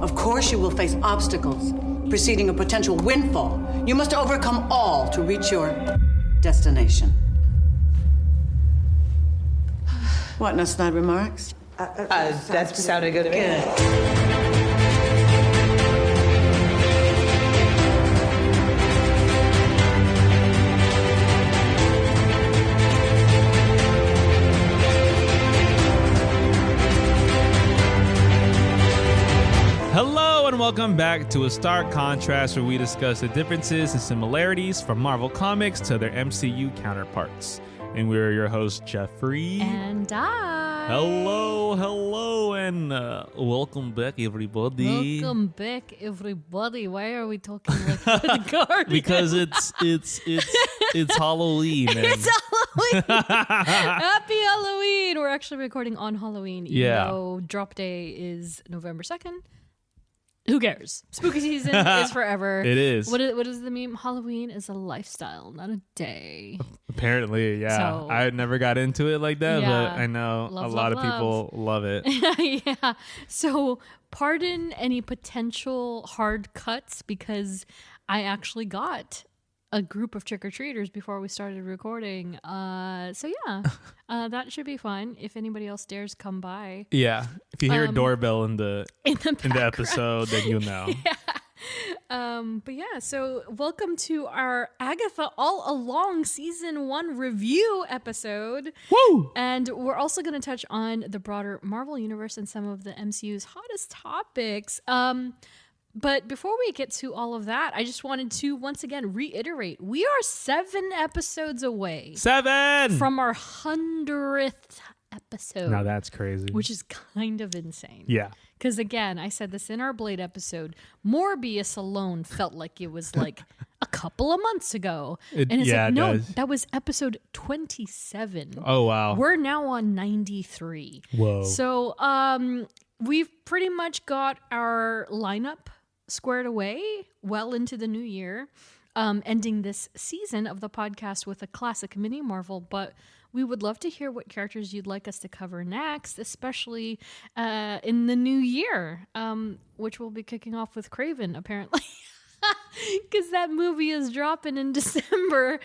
Of course you will face obstacles, preceding a potential windfall. You must overcome all to reach your destination. What, no snide remarks? That sounded good to me. Good. Hello and welcome back to A Stark Contrast, where we discuss the differences and similarities from Marvel Comics to their MCU counterparts. And we're your hosts, Geoffrey and Dai. Hello, and welcome back, everybody. Welcome back, everybody. Why are we talking like the Guardian? Because it's Halloween. It's Halloween. Happy Halloween. We're actually recording on Halloween, even though drop day is November 2nd. Who cares? Spooky season is forever. It is. What is the meme? Halloween is a lifestyle, not a day. Apparently, yeah. So, I never got into it like that, but I know a lot of people love it. Yeah. So pardon any potential hard cuts because I actually got a group of trick-or-treaters before we started recording. So yeah, that should be fun. If anybody else dares come by. Yeah. If you hear a doorbell in the episode, then you'll know. Yeah. But yeah, so welcome to our Agatha All Along Season 1 review episode. Woo! And we're also going to touch on the broader Marvel Universe and some of the MCU's hottest topics. But before we get to all of that, I just wanted to once again reiterate, we are 7 episodes away. 7! From our 100th episode. Now that's crazy. Which is kind of insane. Yeah. Because again, I said this in our Blade episode, Morbius alone felt like it was like a couple of months ago. That was episode 27. Oh, wow. We're now on 93. Whoa. So we've pretty much got our lineup squared away well into the new year, ending this season of the podcast with a classic mini Marvel, but we would love to hear what characters you'd like us to cover next, especially in the new year, which we'll be kicking off with Kraven, apparently, because that movie is dropping in December,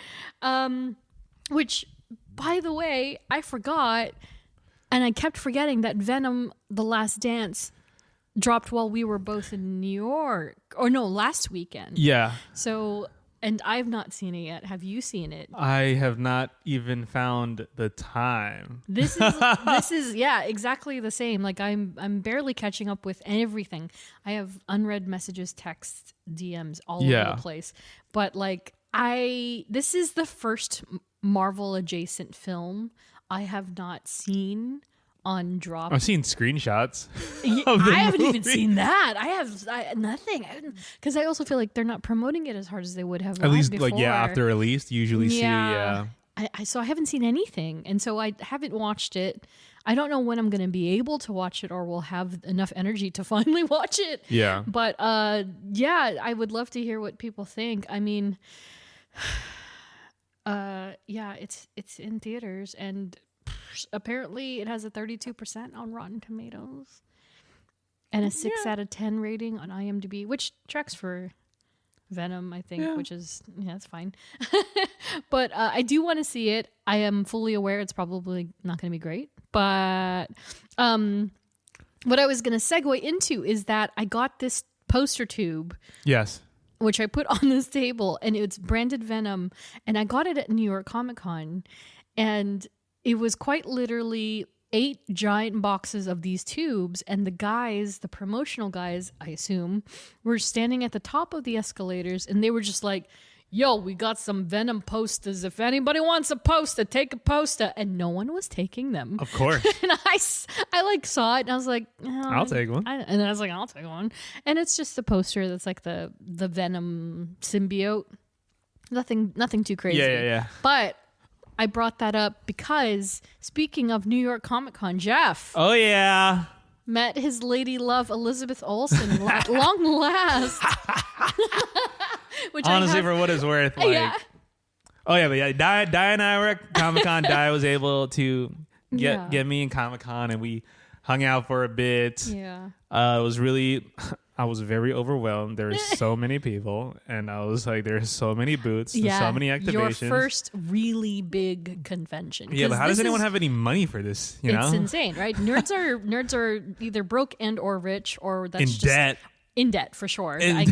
which, by the way, I forgot, and I kept forgetting that Venom: The Last Dance dropped while we were both in New York. Or no, last weekend. Yeah. So, and I've not seen it yet. Have you seen it? I have not even found the time. This is yeah, exactly the same. Like I'm barely catching up with everything. I have unread messages, texts, DMs all over the place. But like this is the first Marvel adjacent film I have not seen on drop. I've seen screenshots. I haven't even seen that. I have nothing, because I also feel like they're not promoting it as hard as they would have. At least, before. After release, you usually see. Yeah. So I haven't seen anything, and so I haven't watched it. I don't know when I'm going to be able to watch it, or will have enough energy to finally watch it. Yeah. But I would love to hear what people think. I mean, it's in theaters, and apparently it has a 32% on Rotten Tomatoes and a 6 out of 10 rating on IMDb, which tracks for Venom, I think, which is, that's fine. But I do want to see it. I am fully aware it's probably not going to be great, but what I was going to segue into is that I got this poster tube. Yes. Which I put on this table, and it's branded Venom, and I got it at New York Comic Con, and it was quite literally 8 giant boxes of these tubes, and the promotional guys, I assume, were standing at the top of the escalators, and they were just like, yo, we got some Venom posters. If anybody wants a poster, take a poster. And no one was taking them. Of course. And I like saw it, and I was like, I'll take one. And I was like, I'll take one. And it's just a poster that's like the Venom symbiote. Nothing too crazy. Yeah. But I brought that up because, speaking of New York Comic Con, Jeff. Oh, yeah. Met his lady love, Elizabeth Olsen, at long last. Which honestly, for what it's worth, like, Dai and I were at Comic Con. Dai was able to get me in Comic Con, and we hung out for a bit. Yeah. It was really, I was very overwhelmed. There were so many people, and I was like, there's so many booths, and so many activations. Your first really big convention. Yeah, but how does anyone have any money for this? You know, it's insane, right? Nerds are either broke and or rich, or that's in just debt. In debt for sure. I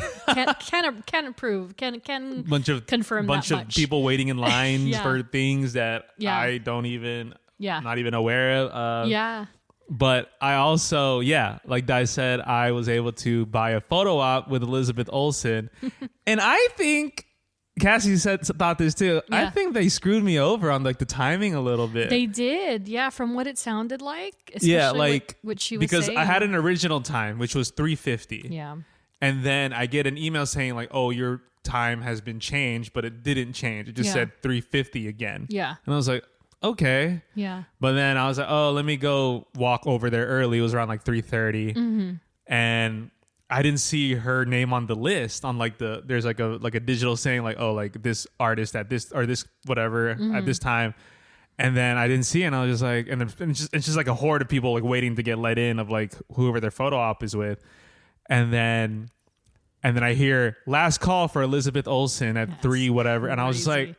can't approve. Can confirm bunch that of much. people waiting in lines for things that I don't even. Yeah. Not even aware of. Yeah. But I also, like Dai said, I was able to buy a photo op with Elizabeth Olsen. And I think, Cassie thought this too. Yeah. I think they screwed me over on like the timing a little bit. They did. Yeah. From what it sounded like. Yeah. Like what she was because saying. I had an original time, which was 3:50. Yeah. And then I get an email saying like, oh, your time has been changed, but it didn't change. It just said 3:50 again. Yeah. And I was like, okay. Yeah. But then I was like, oh, let me go walk over there early. It was around like 3:30. Mm-hmm. And I didn't see her name on the list on like there's like a digital saying like, oh, like this artist at this or this whatever at this time. And then I didn't see it, and I was just like, and it's just like a horde of people like waiting to get let in of like whoever their photo op is with. And then I hear last call for Elizabeth Olsen at 3 whatever. And I was just like,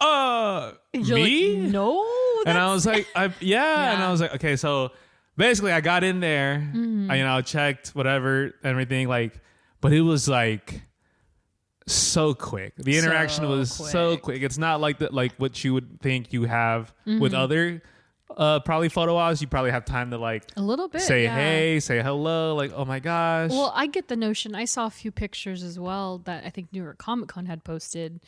You're me? Like, no. And I was like, yeah. And I was like, okay, so basically I got in there, I checked whatever, everything, like, but it was like so quick. The interaction was so quick. It's not like what you would think you have with other probably photo ops. You probably have time to like a little bit say hey, say hello, like, oh my gosh. Well, I get the notion. I saw a few pictures as well that I think New York Comic Con had posted,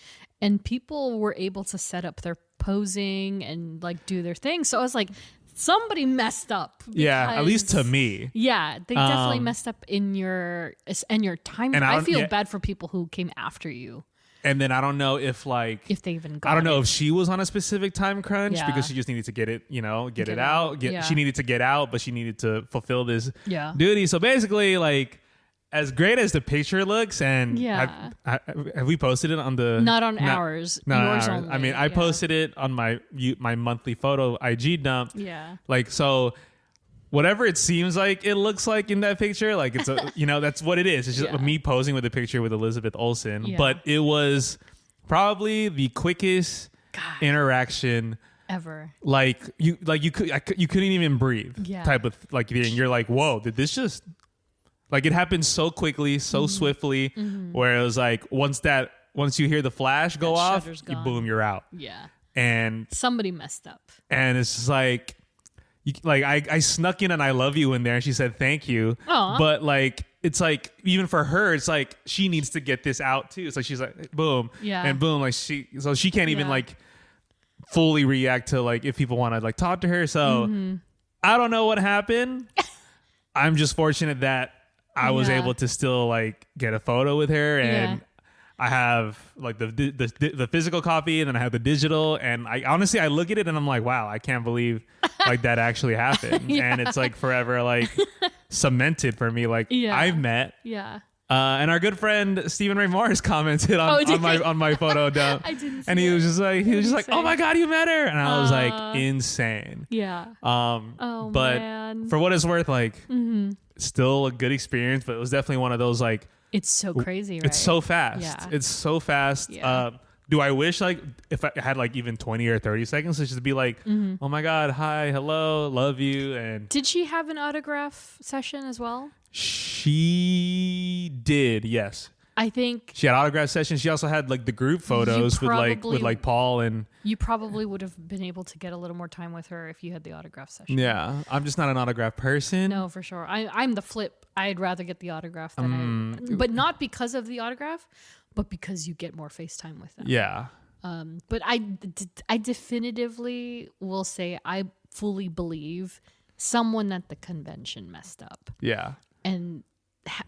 and people were able to set up their posing and like do their thing. So I was like, somebody messed up. Yeah, at least to me. Yeah, they definitely messed up in your time. And I feel bad for people who came after you. And then I don't know if they even got I don't know it. if she was on a specific time crunch because she just needed to get it, get it out. She needed to get out, but she needed to fulfill this duty. So basically, like, as great as the picture looks, and have we posted it on the not on ours, yours only. I mean, I posted it on my monthly photo IG dump. Yeah, like, so whatever it seems like it looks like in that picture, like it's a that's what it is. It's just me posing with a picture with Elizabeth Olsen. Yeah. But it was probably the quickest interaction ever. Like you couldn't even breathe. Type of like thing. You're like, whoa, did this just like it happened so quickly, so swiftly, where it was like once you hear the flash go off, boom, you're out. Yeah. And somebody messed up. And it's just like I snuck in and I love you in there, and she said thank you. Aww. But like it's like even for her, it's like she needs to get this out too. It's like she's like boom, and boom, like she can't even like fully react to like if people want to like talk to her. So I don't know what happened. I'm just fortunate that I was able to still like get a photo with her, and I have like the physical copy, and then I have the digital, and I honestly I look at it and I'm like, wow, I can't believe like that actually happened. And it's like forever like cemented for me. Like I've met. Yeah. And our good friend Stephen Ray Morris commented on my photo dump. I didn't see and he was just like, say? oh my God, you met her. And I was like, insane. Yeah. But man. For what it's worth, like still a good experience, but it was definitely one of those like, it's so crazy, right? It's so fast. Yeah. It's so fast. Yeah. Do I wish like if I had like even 20 or 30 seconds to just be like, oh my God, hi, hello, love you. And did she have an autograph session as well? She did, yes. I think she had autograph sessions. She also had like the group photos with Paul, and you probably would have been able to get a little more time with her if you had the autograph session. Yeah, I'm just not an autograph person. No, for sure. I'm the flip. I'd rather get the autograph than but not because of the autograph, but because you get more FaceTime with them. Yeah. But I definitively will say I fully believe someone at the convention messed up. Yeah. And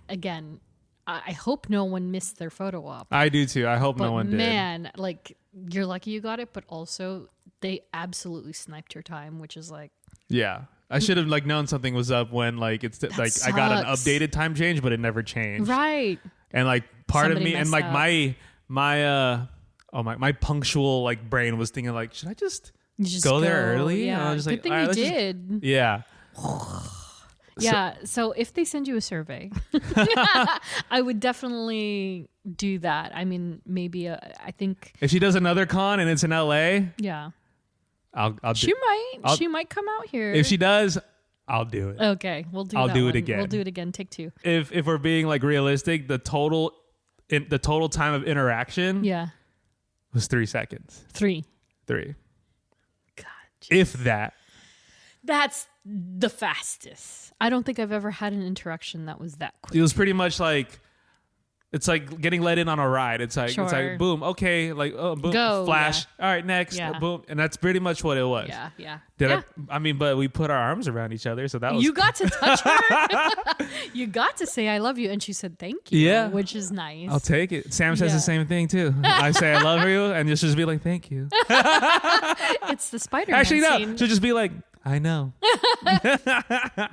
again, I hope no one missed their photo op. I do too. I hope no one did. Man, like you're lucky you got it, but also they absolutely sniped your time, which is like. Yeah, I should have like known something was up when like it's like sucks. I got an updated time change, but it never changed. Right. And like part Somebody of me and like up. my punctual like brain was thinking like, should I just You just go there early? Yeah. And I was just Good like, thing you did. Yeah. Yeah. So if they send you a survey, I would definitely do that. I mean, maybe I think if she does another con and it's in LA, yeah, she she might come out here. If she does, I'll do it. Okay, we'll do. I'll do it one. again. We'll do it again. Take 2. If we're being like realistic, the total time of interaction, was 3 seconds. 3. God, geez. if that. That's the fastest. I don't think I've ever had an interaction that was that quick. It was pretty much like, it's like getting let in on a ride. It's like Sure. it's like boom, okay, like boom, Go, flash. All right, next, boom, and that's pretty much what it was. Yeah. I mean, but we put our arms around each other, so that was. You got to touch her. You got to say I love you, and she said thank you. Yeah, which is nice. I'll take it. Sam says the same thing too. I say I love you, and she'll just be like, thank you. It's the Spider-Man Actually, no, scene. she'll just be like, I know.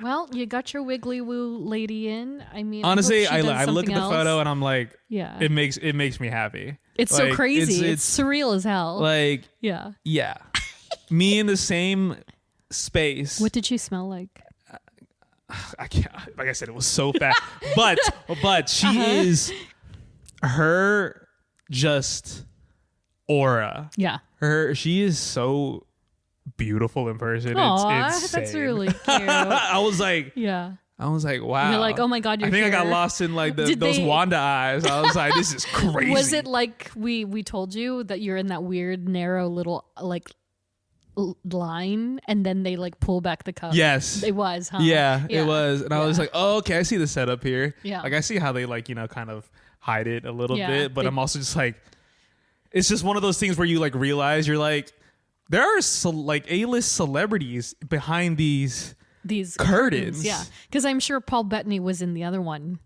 Well, you got your wiggly woo lady in. I mean, honestly, I look at the else. photo and I'm like, yeah, it makes me happy. It's like, so crazy. It's surreal as hell. Like, yeah. Me in the same space. What did she smell like? I can't. Like I said, it was so fast. but she is her just aura. Yeah. She is so beautiful in person. Aww, it's insane. That's really cute. I was like, wow. You're like, oh my God, you're I think here. I got lost in like those Wanda eyes. I was like, this is crazy. Was it like we told you that you're in that weird narrow little like line and then they like pull back the cover? Yes. It was, huh? Yeah, it was. And I was like, oh, okay, I see the setup here. Yeah. Like I see how they like, kind of hide it a little bit, but I'm also just like, it's just one of those things where you like realize you're like, there are like A-list celebrities behind these curtains. Yeah, because I'm sure Paul Bettany was in the other one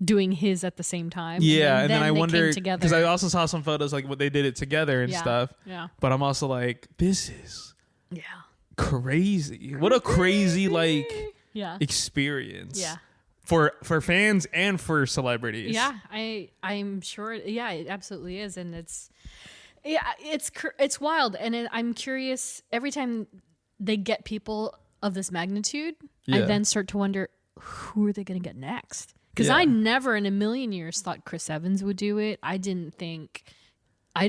doing his at the same time. Yeah, and then I wonder, because I also saw some photos like what they did it together and stuff. Yeah, but I'm also like, this is crazy. What a crazy like experience. Yeah. For fans and for celebrities. Yeah, I'm sure. Yeah, it absolutely is, and it's wild, and I'm curious every time they get people of this magnitude. I then start to wonder who are they going to get next? Because I never in a million years thought Chris Evans would do it. I didn't think I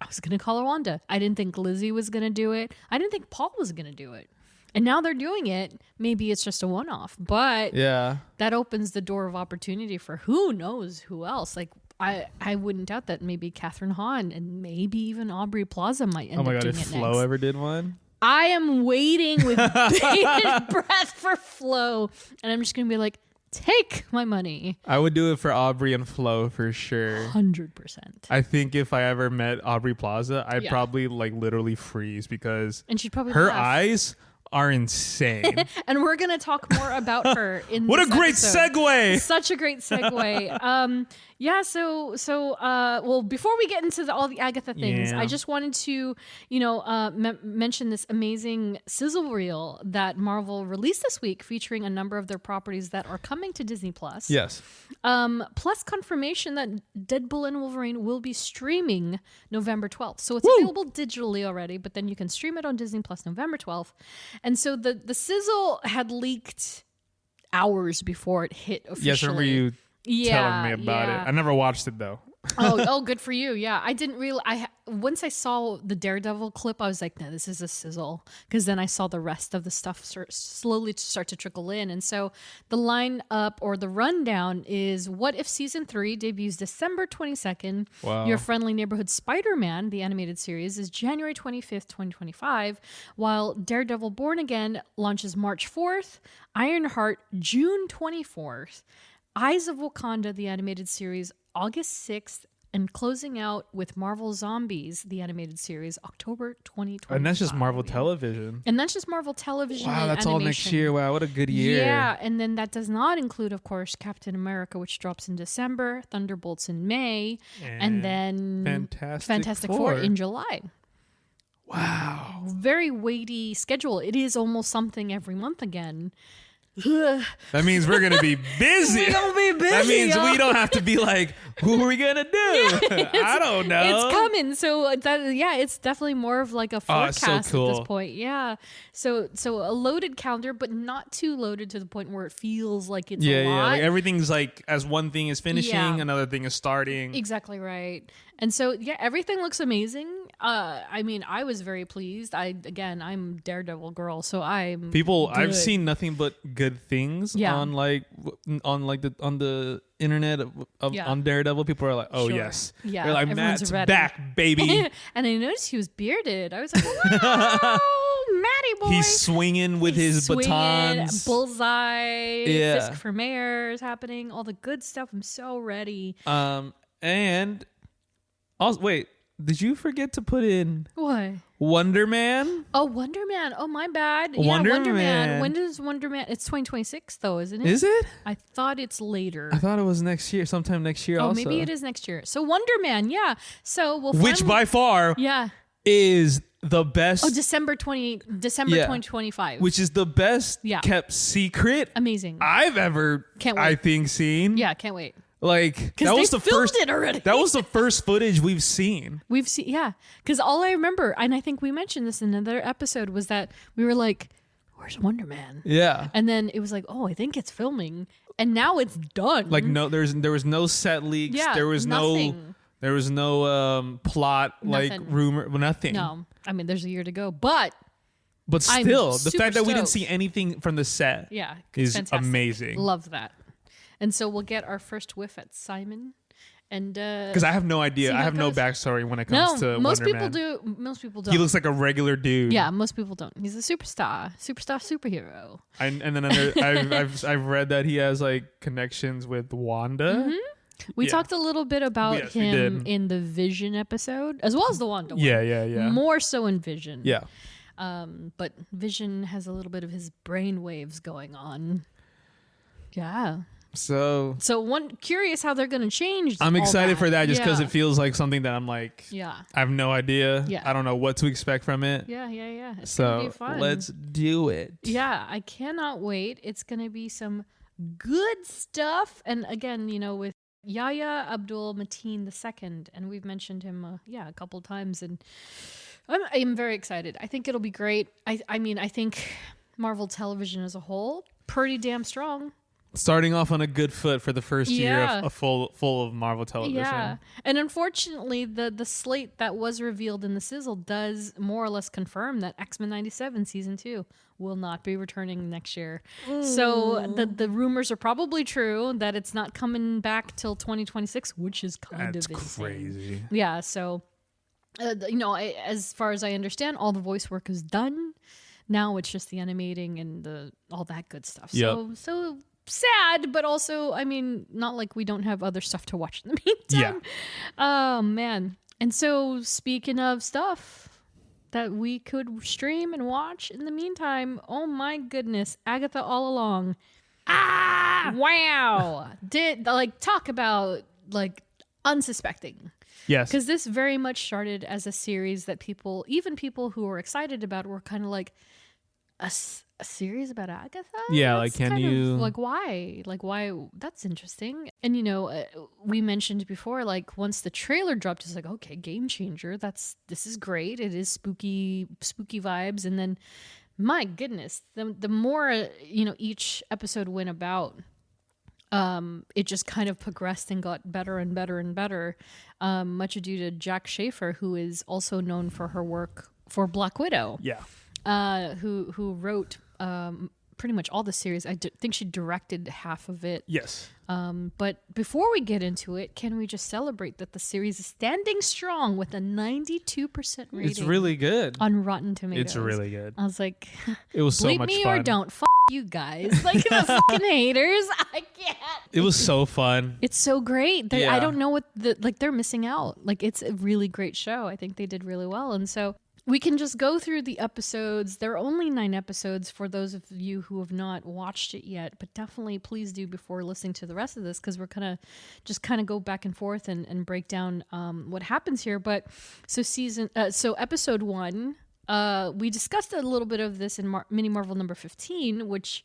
was going to call her Wanda. I didn't think Lizzie was going to do it. I didn't think Paul was going to do it. And now they're doing it. Maybe it's just a one-off, but that opens the door of opportunity for who knows who else. Like I wouldn't doubt that maybe Kathryn Hahn and maybe even Aubrey Plaza might end up doing it next. Oh my God, if Flo ever did one? I am waiting with bated breath for Flo, and I'm just going to be like, take my money. I would do it for Aubrey and Flo for sure. 100%. I think if I ever met Aubrey Plaza, I'd probably like literally freeze because and she'd probably her laugh. Eyes are insane. And we're going to talk more about her in what this a great episode. segue. Such a great segue. Well, before we get into all the Agatha things, I just wanted to, mention this amazing sizzle reel that Marvel released this week featuring a number of their properties that are coming to Disney+. Yes. Plus confirmation that Deadpool and Wolverine will be streaming November 12th. So it's available digitally already, but then you can stream it on Disney+ November 12th. And so the sizzle had leaked hours before it hit officially. Yes, I remember you telling me about it. I never watched it though. Good for you. Yeah, I didn't realize. Once I saw the Daredevil clip, I was like, no, this is a sizzle. Because then I saw the rest of the stuff slowly start to trickle in. And so the lineup or the rundown is What If Season 3 debuts December 22nd. Wow. Your Friendly Neighborhood Spider-Man, the animated series, is January 25th, 2025. While Daredevil Born Again launches March 4th. Ironheart, June 24th. Eyes of Wakanda, the animated series, August 6th, and closing out with Marvel Zombies, the animated series, October 2025. And that's just Marvel Television. Wow, that's all next year. Wow, what a good year. Yeah, and then that does not include, of course, Captain America, which drops in December, Thunderbolts in May, and then Fantastic Four in July. Wow. Very weighty schedule. It is almost something every month again. That means we're gonna be busy. We're gonna be busy. That means y'all. we don't have to be like, who are we gonna do? I don't know. It's coming. So it's definitely more of like a forecast so cool. at this point. Yeah. So a loaded calendar, but not too loaded to the point where it feels like it's a lot. Yeah. Like everything's like as one thing is finishing, Yeah. another thing is starting. Exactly right. And so everything looks amazing. I mean, I was very pleased. I'm Daredevil girl, so I'm I've good. seen nothing but good things on the internet on Daredevil. People are like, oh Sure. yes, Yeah, they're like, everyone's Matt's ready. back, baby. And I noticed he was bearded. I was like, wow, Matty boy. He's swinging with his swinging, batons. Bullseye, Yeah. Fisk for Mayor is happening. All the good stuff. I'm so ready. And also, wait, did you forget to put in What? Wonder Man? Oh, Wonder Man. Oh, my bad. Wonder Wonder Man. Man. When does Wonder Man? It's 2026 though, isn't it? Is it? I thought it's later. I thought it was next year, sometime next year. Oh, also, maybe it is next year. So Wonder Man, yeah. So we'll which finally- by far yeah. is the best. Oh, December 2025. Which is the best kept secret Amazing. I've ever, Can't wait. I think, seen. Yeah, can't wait. Like Because that they was the filmed first. it already. That was the first footage we've seen. We've seen, yeah. Because all I remember, and I think we mentioned this in another episode, was that we were like, "Where's Wonder Man?" Yeah. And then it was like, "Oh, I think it's filming," and now it's done. Like there was no set leaks. Yeah, there was nothing. no plot like Nothing. rumor. Nothing. No, I mean, there's a year to go, but But I'm still, the super fact that we didn't stoked. see anything from the set, yeah, it's is fantastic. amazing. Love that. And so we'll get our first whiff at Simon, and Because I have no idea. see I how have it no goes. backstory when it no, comes to most Wonder people Man. do. Most people don't. He looks like a regular dude. Yeah, most people don't. He's a superhero. And then I've read that he has like connections with Wanda. We Yeah. talked a little bit about Yes, we him did. in the Vision episode, as well as the Wanda one. Yeah. More so in Vision. Yeah. But Vision has a little bit of his brain waves going on. Yeah. So Curious how they're going to change. I'm all excited for that just because Yeah. it feels like something that I'm like, Yeah. I have no idea. Yeah. I don't know what to expect from it. Yeah. It's gonna So be fun. let's do it. Yeah, I cannot wait. It's going to be some good stuff. And again, with Yahya Abdul Mateen II, and we've mentioned him, a couple times, and I'm very excited. I think it'll be great. I mean, I think Marvel Television as a whole, pretty damn strong. Starting off on a good foot for the first year Yeah. of full of Marvel Television. Yeah, and unfortunately, the slate that was revealed in the sizzle does more or less confirm that X-Men 97 season 2 will not be returning next year. So the rumors are probably true that it's not coming back till 2026, which is kind That's of insane. crazy. Yeah, so as far as I understand, all the voice work is done. Now it's just the animating and all that good stuff. Yep. So sad, but also, I mean, not like we don't have other stuff to watch in the meantime. Yeah. Oh man. And so speaking of stuff that we could stream and watch in the meantime, oh my goodness, Agatha All Along. Wow. Talk about unsuspecting. Yes. Because this very much started as a series that even people who were excited about were kind of like, a series about Agatha? Yeah, That's can kind of, you... why? Why? That's interesting. And, we mentioned before, once the trailer dropped, it's like, okay, game changer. This is great. It is spooky vibes. And then, my goodness, the more, each episode went about, it just kind of progressed and got better and better and better, much due to Jack Schaefer, who is also known for her work for Black Widow. Yeah. Who wrote pretty much all the series. I think she directed half of it. Yes. But before we get into it, can we just celebrate that the series is standing strong with a 92% rating? It's really good. On Rotten Tomatoes. It's really good. I was like, It was so bleep much me fun. or don't. You guys. The fucking haters. I can't. It was so fun. It's so great. Yeah. I don't know what they're missing out. It's a really great show. I think they did really well. And so we can just go through the episodes. There are only 9 episodes for those of you who have not watched it yet, but definitely please do before listening to the rest of this, because we're going to just kind of go back and forth and break down what happens here. But so episode 1, we discussed a little bit of this in Mini Marvel number 15, which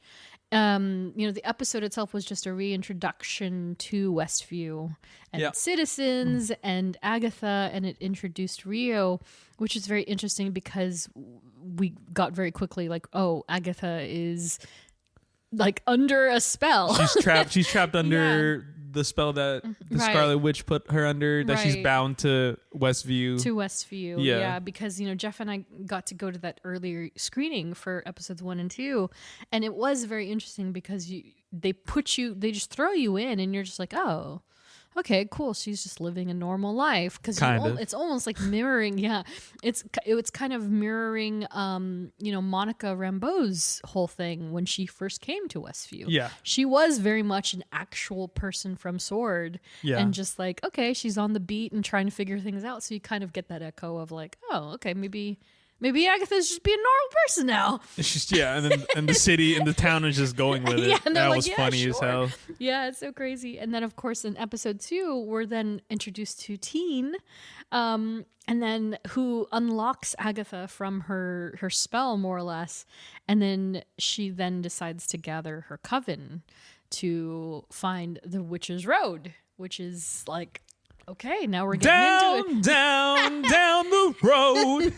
the episode itself was just a reintroduction to Westview and its citizens and Agatha, and it introduced Rio, which is very interesting because we got very quickly like, oh, Agatha is like under a spell. She's trapped under the spell that the Scarlet Witch put her under, that she's bound to Westview. Yeah, because Jeff and I got to go to that earlier screening for episodes 1 and 2, and it was very interesting because they just throw you in and you're just like, oh, okay, cool. She's just living a normal life, because it's almost like mirroring. Yeah, it's kind of mirroring, Monica Rambeau's whole thing when she first came to Westview. Yeah, she was very much an actual person from Sword. Yeah, and just like, okay, she's on the beat and trying to figure things out. So you kind of get that echo of like, oh, okay, maybe Agatha's just being a normal person now. It's just and the city and the town is just going with it. And that was funny as hell. Yeah, it's so crazy. And then of course in episode 2, we're then introduced to Teen, and then who unlocks Agatha from her spell more or less, and then she then decides to gather her coven to find the Witch's Road, which is like, okay, now we're getting into it. Down the road.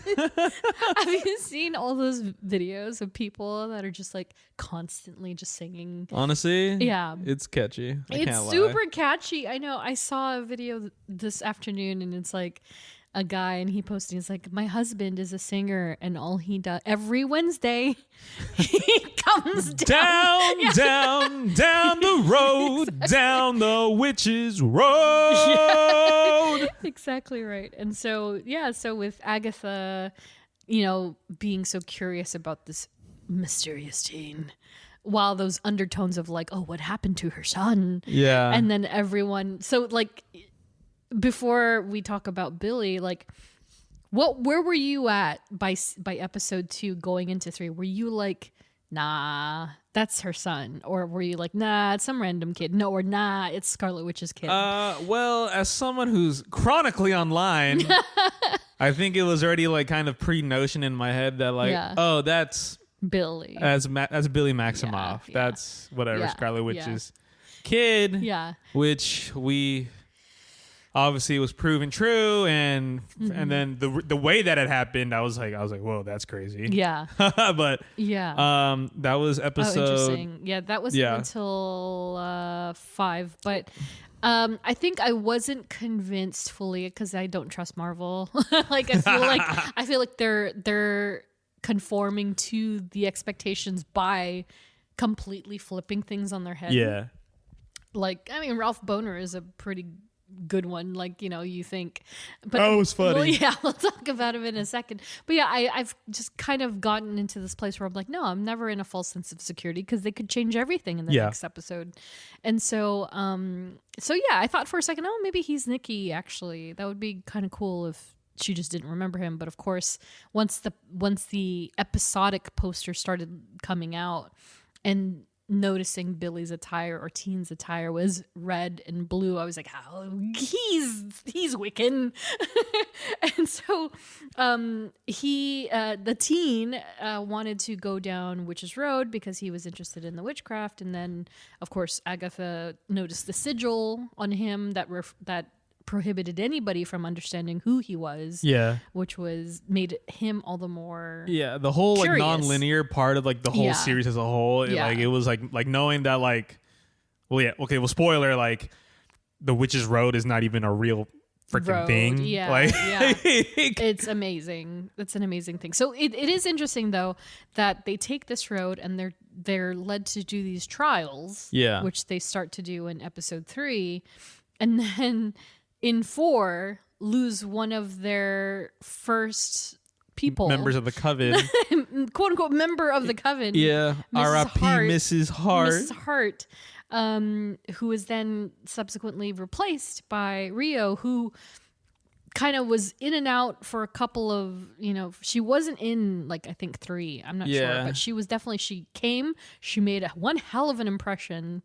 Have you seen all those videos of people that are just like constantly just singing? Honestly, yeah, it's catchy. It's super catchy. I know. I saw a video this afternoon, and it's like a guy, and he posted, he's like, my husband is a singer, and all he does every Wednesday, he comes down the road, exactly. Down the Witch's Road. Yeah. Exactly right. And so with Agatha, being so curious about this mysterious teen, while those undertones of like, oh, what happened to her son? Yeah. And then everyone, so like, before we talk about Billy, like, where were you at by episode 2 going into 3? Were you like, nah, that's her son? Or were you like, nah, it's some random kid? No, or nah, it's Scarlet Witch's kid? Well, as someone who's chronically online, I think it was already like kind of pre-notion in my head that like, oh, that's Billy. That's Billy Maximoff. Yeah. That's whatever, Scarlet Witch's kid. Yeah. Which we... obviously it was proven true, and then the way that it happened, I was like, whoa, that's crazy. Yeah. But that was episode. Oh, interesting. Yeah, that was until 5, but I think I wasn't convinced fully because I don't trust Marvel. Like I feel like they're conforming to the expectations by completely flipping things on their head. Yeah. Like, I mean, Ralph Bohner is a pretty good one, like, you think, but it was funny. Well, we'll talk about him in a second. But yeah, I've just kind of gotten into this place where I'm like, no, I'm never in a false sense of security because they could change everything in the next episode. And so I thought for a second, oh, maybe he's Nikki. Actually, that would be kind of cool if she just didn't remember him. But of course, once the episodic poster started coming out and noticing Billy's attire or Teen's attire was red and blue, I was like, oh, he's Wiccan. And so the Teen wanted to go down Witch's Road because he was interested in the witchcraft. And then of course Agatha noticed the sigil on him that prohibited anybody from understanding who he was. Yeah. Which made him all the more the whole curious. Like non-linear part of like the whole series as a whole. It was like knowing that like, spoiler, like the Witch's Road is not even a real freaking thing. It's amazing. It's an amazing thing. So it is interesting though that they take this road and they're led to do these trials, which they start to do in episode 3, and then in 4 lose one of their first people, members of the coven, quote unquote member of the coven. Yeah, R.I.P. Mrs. Hart, who is then subsequently replaced by Rio, who kind of was in and out for a couple of, she wasn't in like I think 3. I'm not sure, but she was definitely. She came. She made one hell of an impression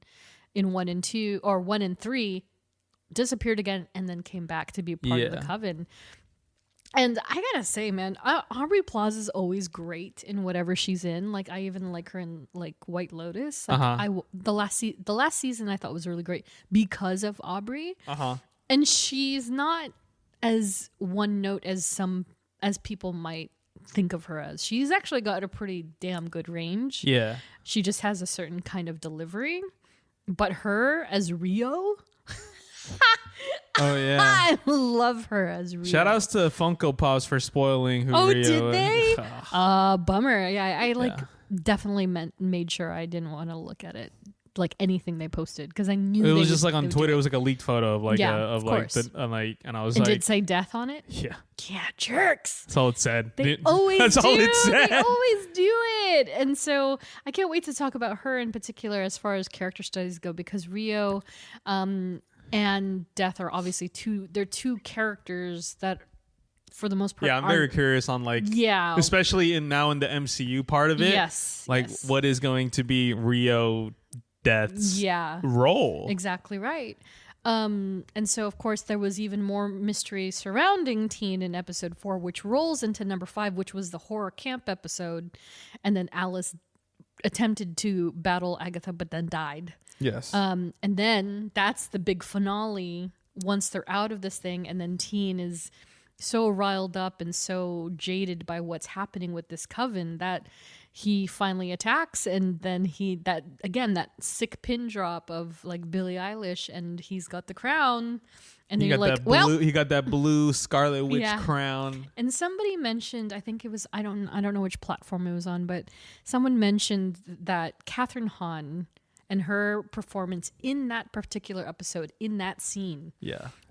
in 1 and 2 or 1 and 3. Disappeared again and then came back to be part of the coven. And I gotta say, man, Aubrey Plaza is always great in whatever she's in. Like, I even like her in like White Lotus. Like, the last season I thought was really great because of Aubrey. And she's not as one note as people might think of her as. She's actually got a pretty damn good range. Yeah, she just has a certain kind of delivery. But her as Rio. Oh yeah, I love her as Rio. Shout outs to Funko Pops for spoiling who Rio is. Did they? Bummer. Yeah, I definitely made sure I didn't want to look at it, like anything they posted, because I knew it was just like on Twitter. It was like a leaked photo of like and I was like, did it say death on it? Yeah, jerks. That's all it said. They always That's do. all it said. They always do it, and so I can't wait to talk about her in particular as far as character studies go, because Rio, and Death are obviously two characters that, for the most part, I'm very curious on especially in the MCU part of it. Yes, what is going to be Rio Death's role? Exactly right. And so, of course, there was even more mystery surrounding Teen in episode 4, which rolls into number 5, which was the horror camp episode, and then Alice attempted to battle Agatha but then died. Yes. And then that's the big finale once they're out of this thing, and then Teen is so riled up and so jaded by what's happening with this coven that he finally attacks, and then that sick pin drop of like Billie Eilish, and he's got the crown, and then you're like, he got that blue Scarlet Witch crown. And somebody mentioned, I think it was, I don't know which platform it was on, but someone mentioned that Kathryn Hahn and her performance in that particular episode, in that scene,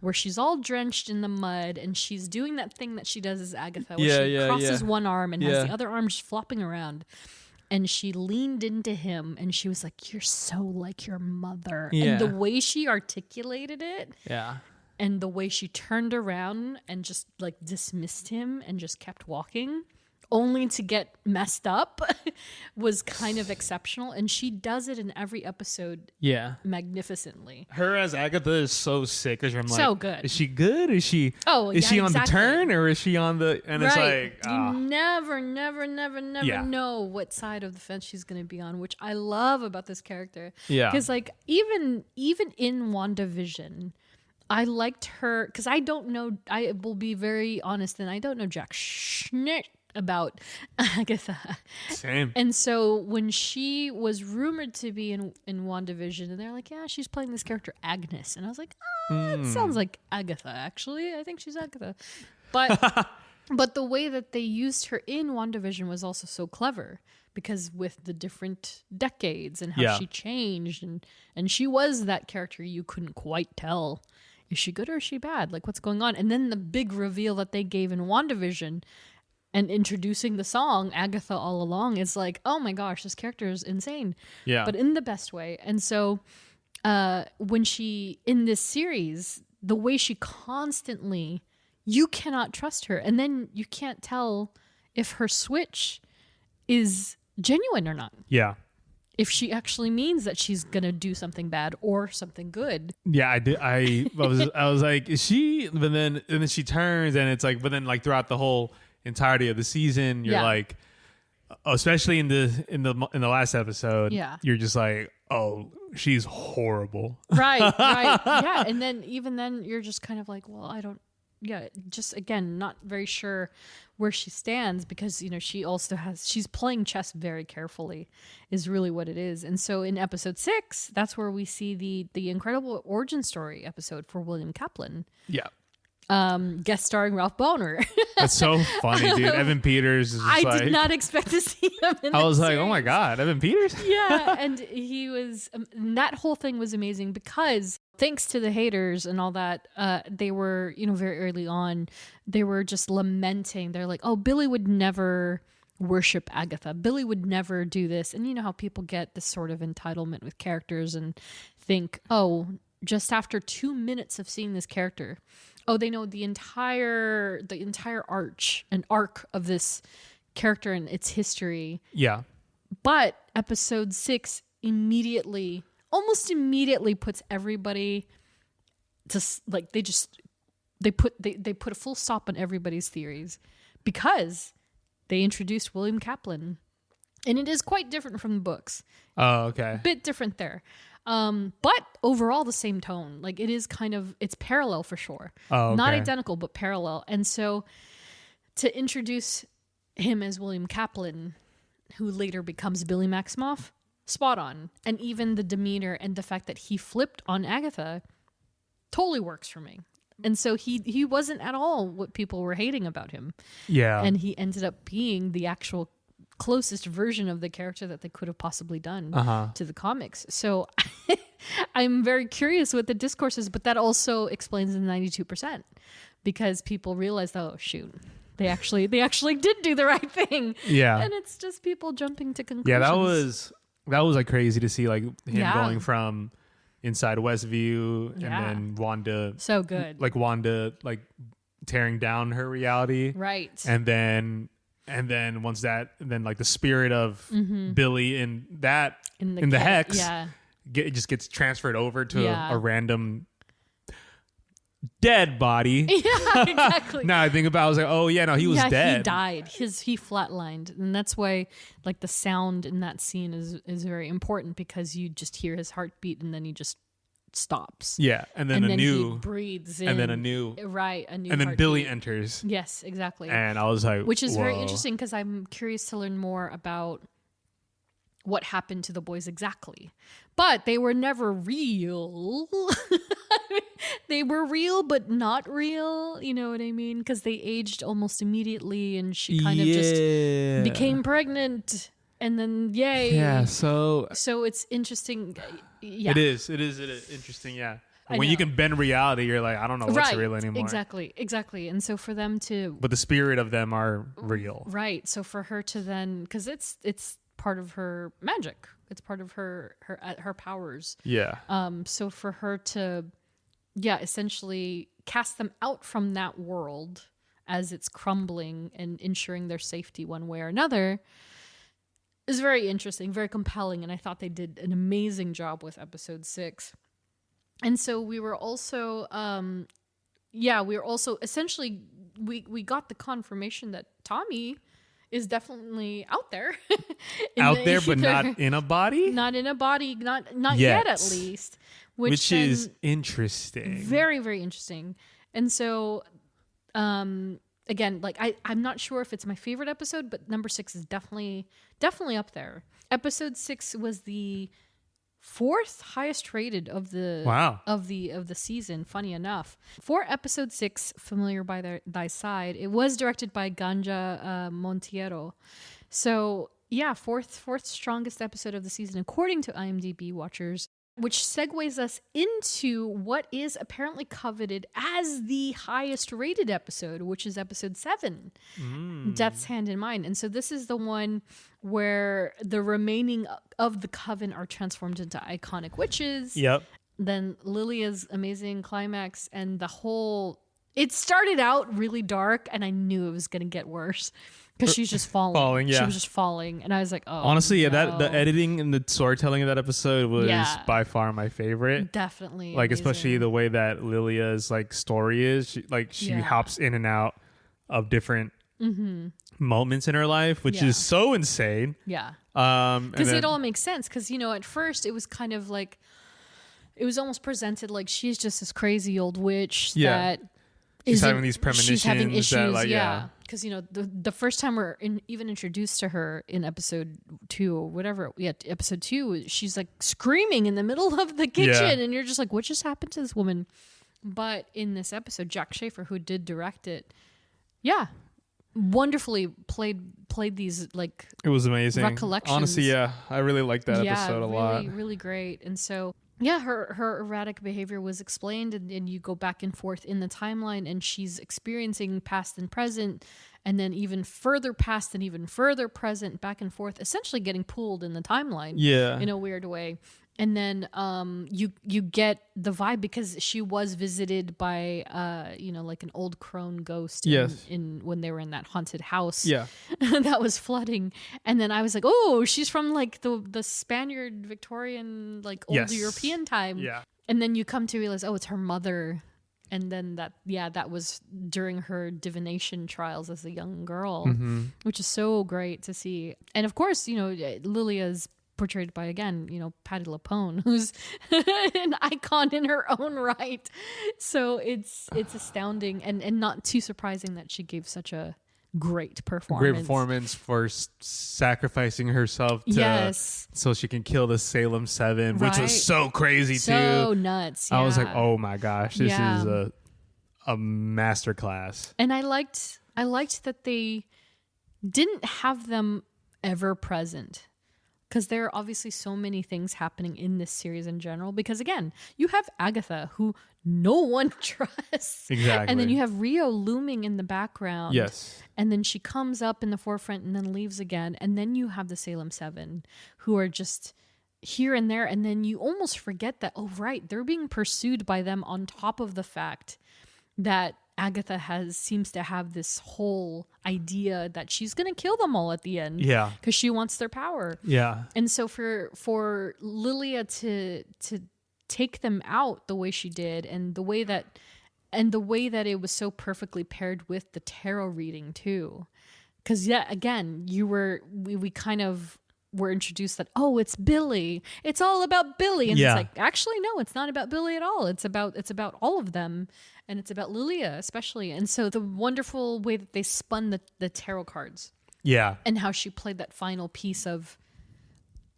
where she's all drenched in the mud and she's doing that thing that she does as Agatha, where she crosses one arm and has the other arm just flopping around, and she leaned into him and she was like, "You're so like your mother," and the way she articulated it, and the way she turned around and just like dismissed him and just kept walking, only to get messed up, was kind of exceptional. And she does it in every episode magnificently. Her as Agatha is so sick, because I'm like, so good. Is she good? Is she on the turn, or is she on the, and it's like, you never know what side of the fence she's going to be on, which I love about this character. Because like even in WandaVision, I liked her, because I don't know, I will be very honest, and I don't know jack schnick about Agatha. Same. And so when she was rumored to be in WandaVision, and they're like, yeah, she's playing this character Agnes, and I was like, it sounds like Agatha, actually. I think she's Agatha. But but the way that they used her in WandaVision was also so clever, because with the different decades and how she changed, and she was that character you couldn't quite tell, is she good or is she bad? Like, what's going on? And then the big reveal that they gave in WandaVision, and introducing the song Agatha All Along, is like, oh my gosh, this character is insane. Yeah. But in the best way. And so when she, in this series, the way she constantly, you cannot trust her. And then you can't tell if her switch is genuine or not. Yeah. If she actually means that she's going to do something bad or something good. Yeah, I did. I was like, is she? But then she turns, and it's like, but then like throughout the whole entirety of the season, you're like, especially in the last episode, you're just like, oh, she's horrible. Right. Yeah. And then even then you're just kind of like, well, I don't, just again, not very sure where she stands, because, you know, she's playing chess very carefully is really what it is. And so in episode 6, that's where we see the incredible origin story episode for William Kaplan. Yeah. Guest starring Ralph Boner. That's so funny, dude. Evan Peters is just did not expect to see him in I was like, series. oh my God, Evan Peters? Yeah, and he was, that whole thing was amazing, because thanks to the haters and all that, they were, you know, very early on, they were just lamenting. They're like, oh, Billy would never worship Agatha. Billy would never do this. And you know how people get this sort of entitlement with characters and think, oh, just after 2 minutes of seeing this character, oh, they know the entire arc of this character and its history. Yeah. But episode 6 almost immediately puts everybody to, like, they put a full stop on everybody's theories because they introduced William Kaplan, and it is quite different from the books. Oh, okay. Bit different there. But overall the same tone. Like it is it's parallel for sure. Oh, okay. Not identical, but parallel. And so to introduce him as William Kaplan, who later becomes Billy Maximoff, spot on. And even the demeanor and the fact that he flipped on Agatha totally works for me. And so he wasn't at all what people were hating about him. Yeah. And he ended up being the actual closest version of the character that they could have possibly done to the comics. So I'm very curious what the discourse is, but that also explains the 92% because people realized, oh shoot, they actually did do the right thing. Yeah. And it's just people jumping to conclusions. Yeah, that was like crazy to see, like him going from inside Westview and then Wanda. So good. Like Wanda like tearing down her reality. Right. And then once that, then like the spirit of Billy in the hex, it just gets transferred over to a random dead body. Yeah, exactly. Now I think about it, I was like, oh yeah, no, he was dead. He died. He flatlined. And that's why like the sound in that scene is very important because you just hear his heartbeat and then he just stops. Yeah. And then he breathes in. And then a new and then heartbeat. Billy enters. Yes, exactly. And I was like, which is very whoa. interesting because I'm curious to learn more about what happened to the boys exactly. But they were never real. They were real, but not real. You know what I mean? Because they aged almost immediately and she kind of just became pregnant. And then, yay. Yeah, so it's interesting. Yeah. It is interesting, yeah. When you can bend reality, you're like, I don't know what's real anymore. Exactly. And so for them to... But the spirit of them are real. Right. So for her to then... Because it's part of her magic. It's part of her powers. Yeah. So for her to, essentially cast them out from that world as it's crumbling and ensuring their safety one way or another is very interesting, very compelling. And I thought they did an amazing job with episode 6. And so we were also, essentially, we got the confirmation that Tommy is definitely out there. But not in a body? Not in a body, not yet at least. Which is interesting. Very, very interesting. And so, again, like I'm not sure if it's my favorite episode, but number 6 is definitely up there. Episode 6 was the 4th highest rated of the season, funny enough. For episode 6, Familiar by Thy Side, it was directed by Ganja Montiero. So fourth strongest episode of the season according to IMDb watchers, which segues us into what is apparently coveted as the highest rated episode, which is episode 7, Death's Hand in Mine. And so this is the one where the remaining of the coven are transformed into iconic witches. Yep. Then Lilia's amazing climax and it started out really dark and I knew it was going to get worse. Because she's just falling. She was just falling. And I was like, oh. Honestly, no. The editing and the storytelling of that episode was by far my favorite. Definitely. Like, amazing. especially the way that Lilia's like story is. She hops in and out of different moments in her life, which is so insane. Yeah. Because it all makes sense. Because, at first it was kind of like, it was almost presented like she's just this crazy old witch that she's having these premonitions. She's having issues, that, because the first time we're even introduced to her in episode 2 or whatever, episode 2, she's like screaming in the middle of the kitchen, and you're just like, what just happened to this woman? But in this episode, Jack Schaefer, who did direct it, wonderfully played these like it was amazing recollections. Honestly, I really liked that episode a lot. Really great, and so. Yeah, her erratic behavior was explained, and you go back and forth in the timeline, and she's experiencing past and present, and then even further past and even further present, back and forth, essentially getting pulled in the timeline in a weird way. And then you get the vibe because she was visited by like an old crone ghost in when they were in that haunted house that was flooding. And then I was like, oh, she's from like the Spaniard Victorian like old European time. And then you come to realize, oh, it's her mother And then that was during her divination trials as a young girl, which is so great to see. And of course, Lilia's portrayed by, again, Patti LuPone, who's an icon in her own right. So it's astounding and not too surprising that she gave such a great performance. Great performance for sacrificing herself so she can kill the Salem 7, which was so crazy too. So nuts. Yeah. I was like, oh my gosh, this is a masterclass. And I liked that they didn't have them ever present. Because there are obviously so many things happening in this series in general. Because again, you have Agatha, who no one trusts. Exactly. And then you have Rio looming in the background. Yes. And then she comes up in the forefront and then leaves again. And then you have the Salem 7, who are just here and there. And then you almost forget that, oh, right, they're being pursued by them on top of the fact that Agatha seems to have this whole idea that she's going to kill them all at the end. Yeah. Because she wants their power. Yeah. And so for Lilia to take them out the way she did, and the way that it was so perfectly paired with the tarot reading too. Because again, we kind of were introduced that, oh, it's Billy. It's all about Billy. And it's like, actually, no, it's not about Billy at all. It's about all of them. And it's about Lilia especially. And so the wonderful way that they spun the tarot cards. Yeah. And how she played that final piece of,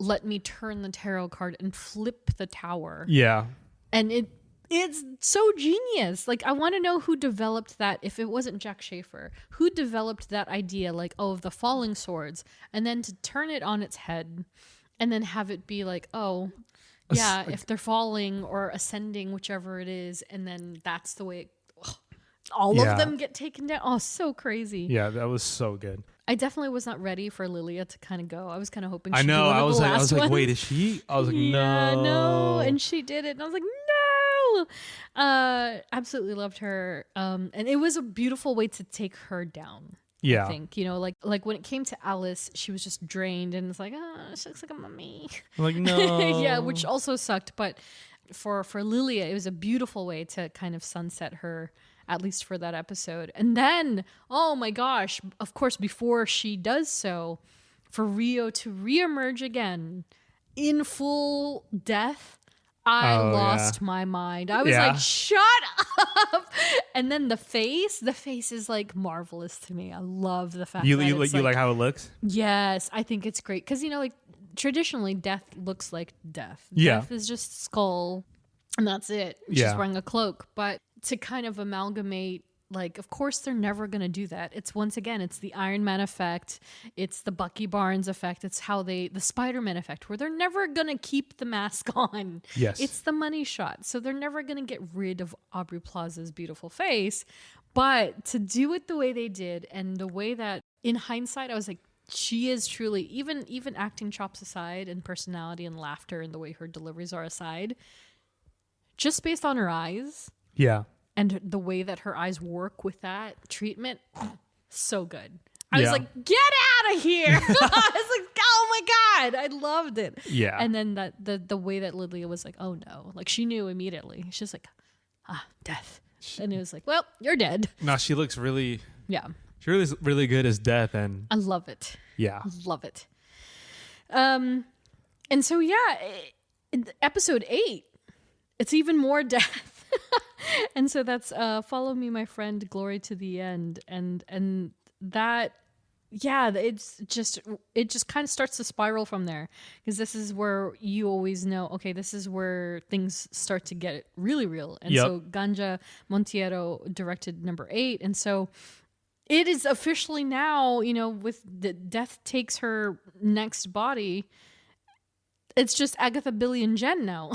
let me turn the tarot card and flip the tower. Yeah. And it's so genius. Like, I want to know who developed that. If it wasn't Jack Schaefer, who developed that idea, like, of the falling swords, and then to turn it on its head and then have it be like, oh, yeah, if they're falling or ascending, whichever it is, and then that's the way all of them get taken down. Oh, so crazy. Yeah, that was so good. I definitely was not ready for Lilia to kind of go. I was kind of hoping she'd I know. be one I of was the like, last ones. wait, is she? I was like, no. And she did it. And I was like, no. Absolutely loved her. And it was a beautiful way to take her down. Yeah. I think, like when it came to Alice, she was just drained and it's like, she looks like a mummy. I'm like, no. Yeah, which also sucked. But for Lilia, it was a beautiful way to kind of sunset her, at least for that episode. And then, oh my gosh, of course, before she does so, for Rio to reemerge again in full death, I lost my mind. I was like, shut up. And then the face is like marvelous to me. I love the fact you that you like how it looks? Yes, I think it's great. Because, like, traditionally, death looks like death. Yeah. Death is just skull, and that's it. She's wearing a cloak. But to kind of amalgamate, like, of course they're never going to do that. It's, once again, it's the Iron Man effect. It's the Bucky Barnes effect. It's how the Spider-Man effect, where they're never going to keep the mask on. Yes. It's the money shot. So they're never going to get rid of Aubrey Plaza's beautiful face. But to do it the way they did, and the way that, in hindsight, I was like, she is truly, even acting chops aside, and personality and laughter and the way her deliveries are aside, just based on her eyes. Yeah. And the way that her eyes work with that treatment, so good. I was like, get out of here. I was like, oh my God. I loved it. Yeah. And then the way that Lilia was like, oh no. Like, she knew immediately. She's like, death. And it was like, well, you're dead. No, she looks really... Yeah. She really is really good as Death, and... I love it. Yeah. Love it. And so, episode 8, it's even more death. And so that's Follow Me, My Friend, Glory to the End. And that, it just kind of starts to spiral from there. Because this is where you always know, okay, this is where things start to get really real. And so Ganja Montiero directed number 8. And so it is officially now, with the Death takes her next body, it's just Agatha, Billy, and Jen now.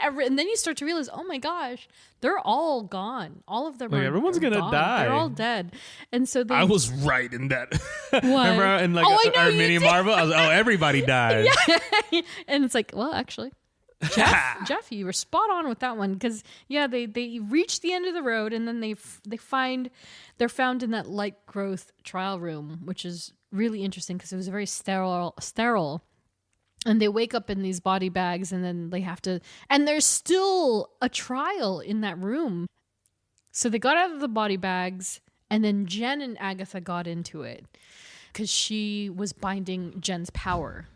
And then you start to realize, oh my gosh, they're all gone. All of them everyone's going to die. They're all dead. And so I was right in that. What? Remember in like our mini Marvel? I was like, everybody dies. Yeah. And it's like, well, actually, Jeff, you were spot on with that one. Because, they reach the end of the road, and then they're found in that light growth trial room, which is really interesting because it was very sterile. And they wake up in these body bags, and then they have to... And there's still a trial in that room. So they got out of the body bags, and then Jen and Agatha got into it because she was binding Jen's power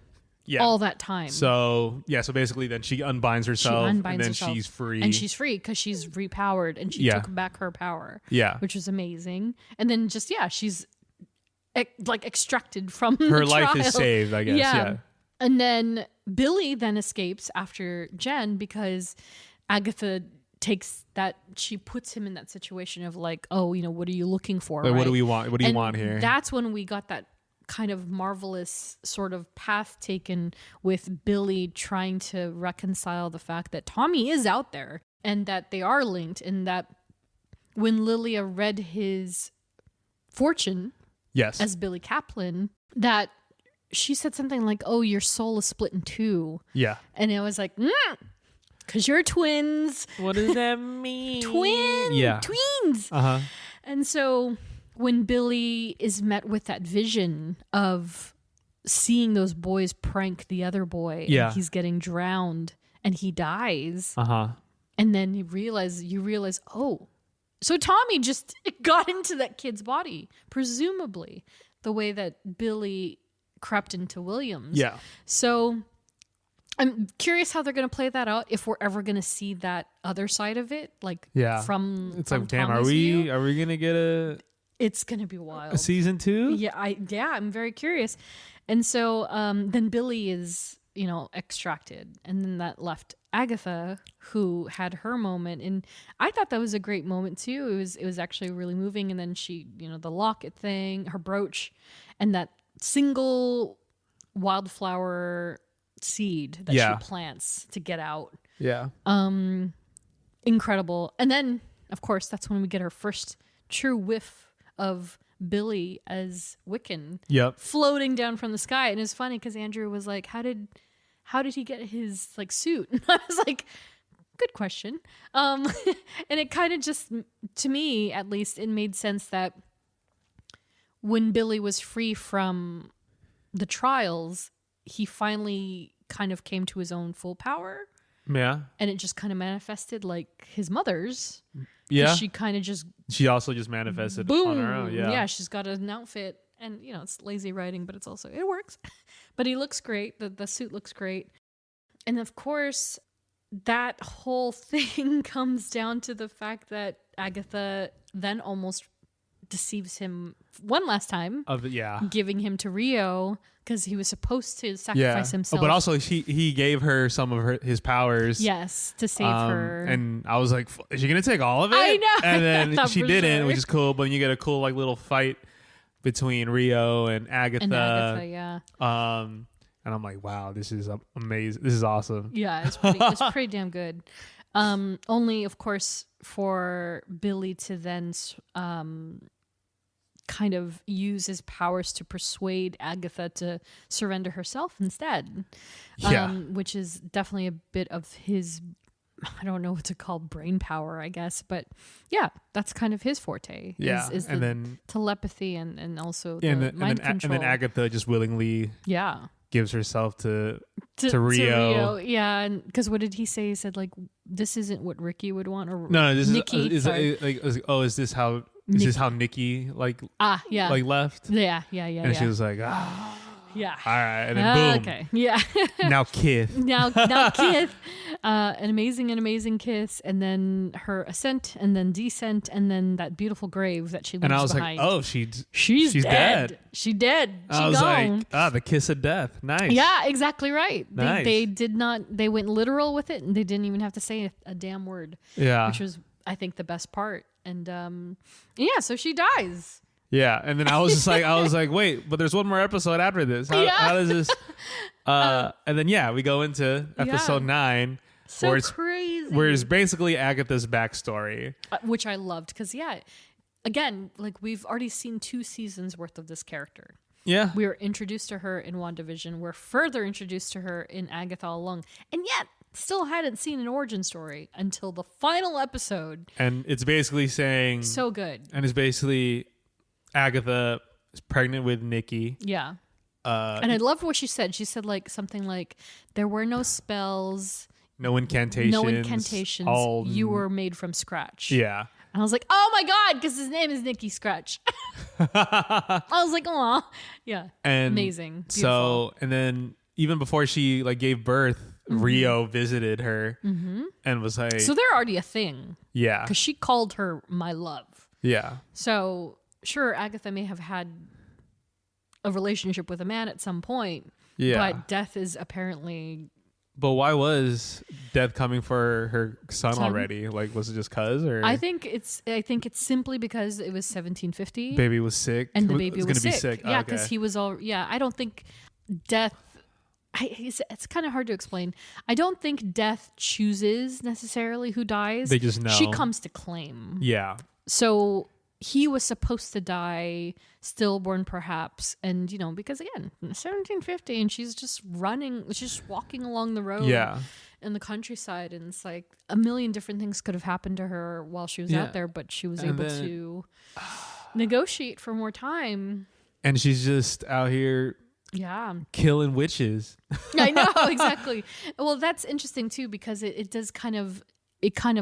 all that time. So basically then she unbinds herself, and then she's free. And she's free because she's repowered, and she took back her power. Yeah. Which was amazing. And then just, she's like extracted from her the life trial. Is saved, I guess. Yeah. And then Billy then escapes after Jen because Agatha takes that, she puts him in that situation of like, oh, what are you looking for? Like, right? what do we want? What do you want here? That's when we got that kind of marvelous sort of path taken with Billy trying to reconcile the fact that Tommy is out there and that they are linked, and that when Lilia read his fortune as Billy Kaplan, that she said something like, oh, your soul is split in two. Yeah. And it was like, because you're twins. What does that mean? Tweens. Uh-huh. And so when Billy is met with that vision of seeing those boys prank the other boy, and he's getting drowned and he dies. And then you realize, oh, so Tommy just got into that kid's body, presumably the way that Billy crept into Williams. Yeah. So I'm curious how they're going to play that out, if we're ever going to see that other side of it, like from it's from like, damn, Tommy's are we view. are we going to get It's going to be wild. a season 2? Yeah, I'm very curious. And so then Billy is, extracted, and then that left Agatha, who had her moment, and I thought that was a great moment too. It was actually really moving. And then she, the locket thing, her brooch, and that single wildflower seed that she plants to get out. Yeah. Incredible. And then, of course, that's when we get our first true whiff of Billy as Wiccan floating down from the sky. And it's funny because Andrew was like, how did he get his like suit? And I was like, good question. And it kind of just, to me at least, it made sense that when Billy was free from the trials, he finally kind of came to his own full power. Yeah. And it just kind of manifested like his mother's. Yeah. She also just manifested boom, on her own. Yeah. Yeah, she's got an outfit, and it's lazy writing, but it works. But he looks great. The suit looks great. And of course, that whole thing comes down to the fact that Agatha then almost deceives him one last time, giving him to Rio because he was supposed to sacrifice himself. Oh, but also he gave her some of his powers. Yes, to save her. And I was like, is she gonna take all of it? I know. And then she didn't, sure. which is cool. But you get a cool like little fight between Rio and Agatha. And I'm like, wow, this is amazing. This is awesome. Yeah, it's pretty damn good. Only, of course, for Billy to then kind of use his powers to persuade Agatha to surrender herself instead. Which is definitely a bit of his, I don't know what to call, brain power, I guess. But yeah, that's kind of his forte. Is and the then telepathy and also the mind control. And then Agatha just willingly gives herself to Rio. Yeah, and because what did he say? He said like, "This isn't what Ricky would want." Or no, this Nikki, is is this how Nikki like left? Yeah. And she was like, yeah. All right, and then boom. Okay. Yeah. Now Kith. Now Kith. An amazing kiss, and then her ascent, and then descent, and then that beautiful grave that she leaves behind. And I was behind. like, oh, she's dead. She dead. I was gone. like, the kiss of death. Nice. Yeah, exactly right. Nice. They did not. They went literal with it, and they didn't even have to say a damn word. Yeah. Which was, I think, the best part. And so she dies. Yeah, and then I was like, wait, but there's one more episode after this. How does this? And then we go into episode 9, so crazy, where it's basically Agatha's backstory, which I loved because again, like we've already seen 2 seasons worth of this character. Yeah, we were introduced to her in WandaVision. We're further introduced to her in Agatha All Along, and yet still hadn't seen an origin story until the final episode. And it's basically saying so good, and it's basically Agatha is pregnant with Nikki. Yeah. And I loved what she said. She said like something like, there were no spells. No incantations. You were made from scratch. Yeah. And I was like, oh my God, because his name is Nicky Scratch. I was like, aw. Yeah. And amazing. Beautiful. So, and then even before she like gave birth, Rio visited her and was like, so they're already a thing. Yeah. Because she called her my love. Yeah. So sure, Agatha may have had a relationship with a man at some point. Yeah. But Death is apparently... But why was Death coming for her son already? Like, was it just cuz? Or I think it's simply because it was 1750. Baby was sick. And the baby was gonna sick. be sick. Yeah, because he was all... Yeah, I don't think Death... it's kind of hard to explain. I don't think Death chooses necessarily who dies. They just know. She comes to claim. Yeah. So he was supposed to die stillborn, perhaps. And, you know, because again, 1750, and she's just walking along the road in the countryside. And it's like a million different things could have happened to her while she was out there, but she was able to negotiate for more time. And she's just out here killing witches. I know, exactly. Well, that's interesting too, because it does kind of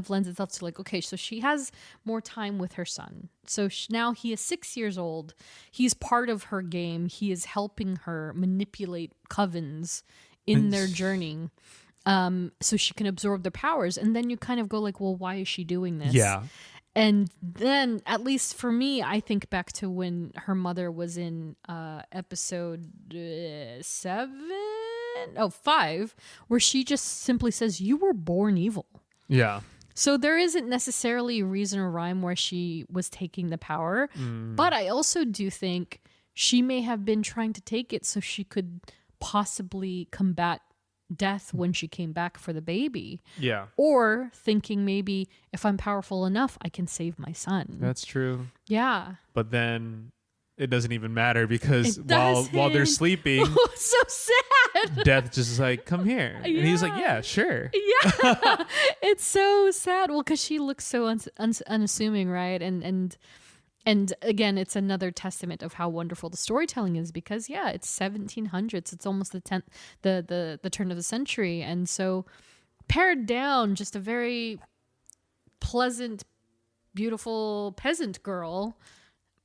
lends itself to like, okay, so she has more time with her son. So now he is 6 years old. He's part of her game. He is helping her manipulate covens in their journey, so she can absorb their powers. And then you kind of go like, well, why is she doing this? Yeah. And then, at least for me, I think back to when her mother was in episode 5, where she just simply says, "You were born evil." Yeah. So there isn't necessarily a reason or rhyme where she was taking the power. But I also do think she may have been trying to take it so she could possibly combat Death when she came back for the baby. Yeah. Or thinking maybe if I'm powerful enough, I can save my son. That's true. Yeah. But then it doesn't even matter because while they're sleeping, so sad. Death just is like, come here. And he's like, yeah, sure. Yeah. It's so sad. Well, because she looks so unassuming, right? And again, it's another testament of how wonderful the storytelling is because, it's 1700s. It's almost the turn of the century. And so pared down, just a very pleasant, beautiful peasant girl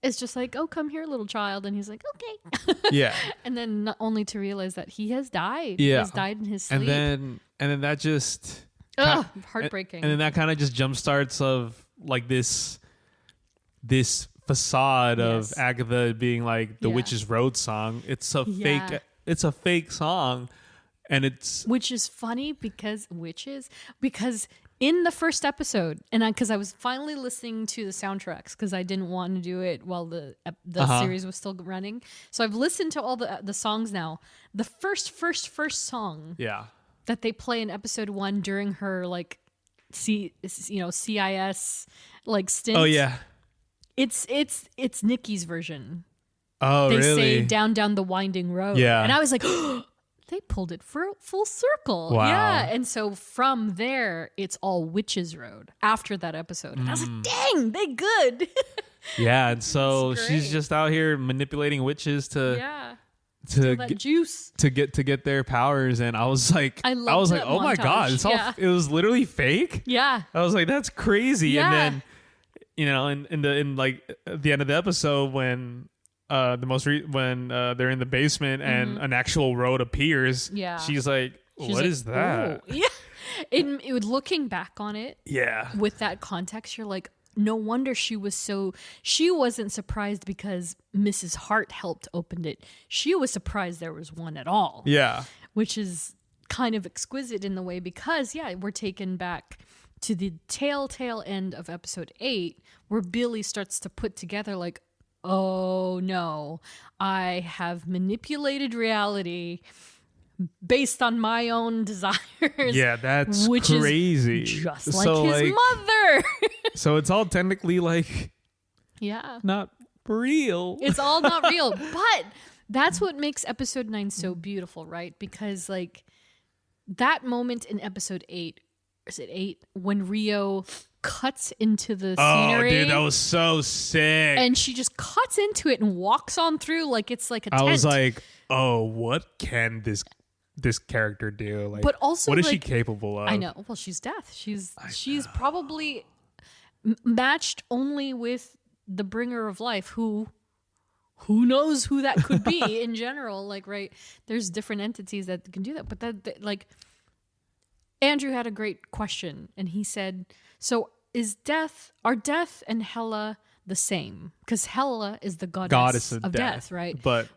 is just like, oh, come here, little child. And he's like, okay. Yeah. And then not only to realize that he has died. Yeah. He has died in his sleep. And then that just... heartbreaking. And then that kind of just jumpstarts of like this facade of Agatha being like the Witch's Road song. It's a fake song, and which is funny because in the first episode, and because I was finally listening to the soundtracks because I didn't want to do it while the series was still running. So I've listened to all the songs now. The first song, that they play in episode 1 during her like CIS like stint. Oh yeah. It's Nikki's version. Oh, they really? Say down the winding road. Yeah. And I was like, oh, they pulled it full circle. Wow. Yeah. And so from there, it's all Witch's Road after that episode. And I was like, dang, they good. Yeah. And so she's just out here manipulating witches to get juice to get their powers. And I was like, oh montage. My God, it was literally fake. Yeah. I was like, that's crazy. Yeah. And then, you know, in like at the end of the episode when they're in the basement and an actual road appears, she's like, what is that? Oh. Yeah. It looking back on it, with that context, you're like, no wonder she wasn't surprised because Mrs. Hart helped open it. She was surprised there was one at all. Yeah. Which is kind of exquisite in the way because we're taken back to the tail end of episode 8, where Billy starts to put together like, oh no, I have manipulated reality based on my own desires. Yeah, that's which crazy. Is just like his mother. So it's all technically like, not real. It's all not real. But that's what makes episode 9 so beautiful, right? Because like that moment in episode 8, is it 8, when Rio cuts into the scenery. Oh, dude, that was so sick. And she just cuts into it and walks on through like it's like a tent. I was like, oh, what can this character do? Like, but also, what is she capable of? I know. Well, she's Death. She's probably matched only with the bringer of life, who knows who that could be in general. Like, right, there's different entities that can do that, but that like Andrew had a great question, and he said, so are death and Hela the same? Because Hela is the goddess of death, right? But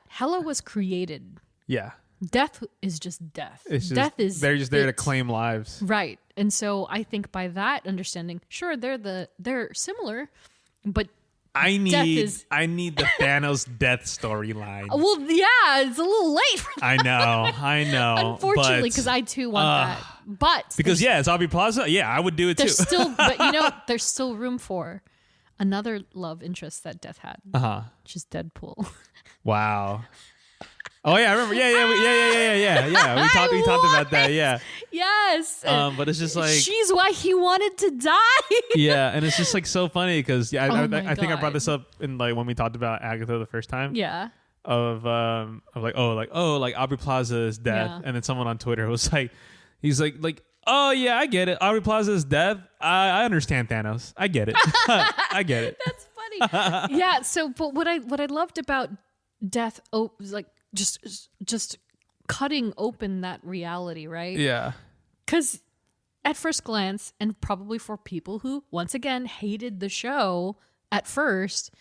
Hela was created. Yeah. Death is just death. They're just there to claim lives. Right. And so I think by that understanding, sure, they're similar, but I need the Thanos death storyline. Well, yeah, it's a little late. I know. Unfortunately, because I too want that. But because it's Aubrey Plaza. Yeah, I would do it too. But there's still room for another love interest that Death had, which is Deadpool. Wow. Oh yeah, I remember. Yeah. We talked about that. Yeah. Yes. But it's just like she's why he wanted to die. Yeah, and it's just like so funny because I think I brought this up in like when we talked about Agatha the first time. Yeah. Of Aubrey Plaza is death, and then someone on Twitter was like, he's like. Oh yeah, I get it. Aubrey Plaza is death. I understand Thanos. I get it. I get it. That's funny. Yeah. So, but what I loved about Death was like just cutting open that reality, right? Yeah. Because at first glance, and probably for people who once again hated the show at first,